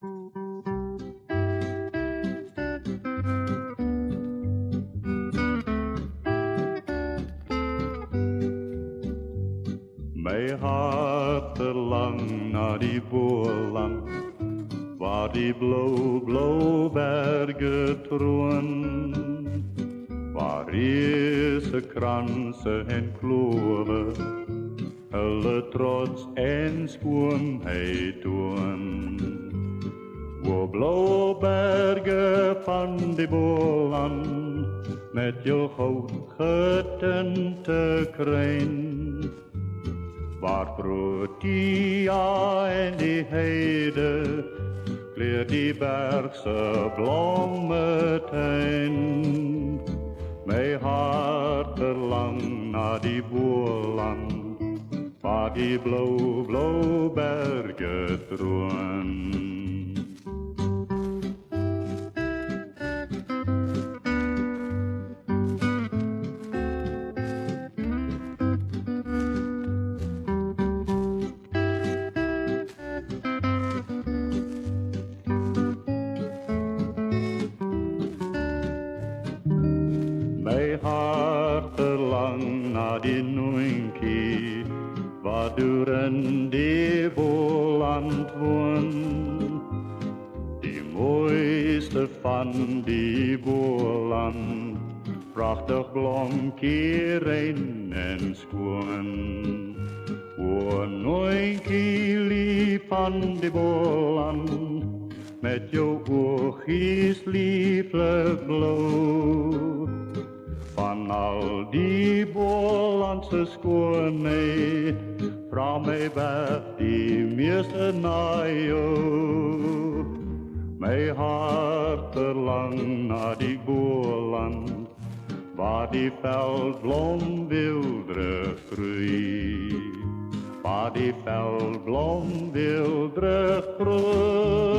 Mijn hart verlangt naar die boerland, waar die blauw bergen troon. Waar riese kransen en kloven, hulle trots en schoonheid toon. Waar blauwe bergen van die boerland, met jou goud getinte kruin. Waar Protea en die heide kleer die bergse blommetuin. Mijn hart verlangt naar die boerland, waar die blauw bergen troon. Mijn hart verlangt naar die noinkie, waar in die boerland woont. Die mooiste van die boerland, prachtig blonkie rein en schoon. O noinkie lief van die boerland, met jou oogjes lieflijk blauw. Van al die boerlandse schoonheid, vraag mij weg die meeste naar jou. Mijn hart verlangt naar die boerland, waar die veldblom wildrig groeit. Waar die veldblom wildrig groeit.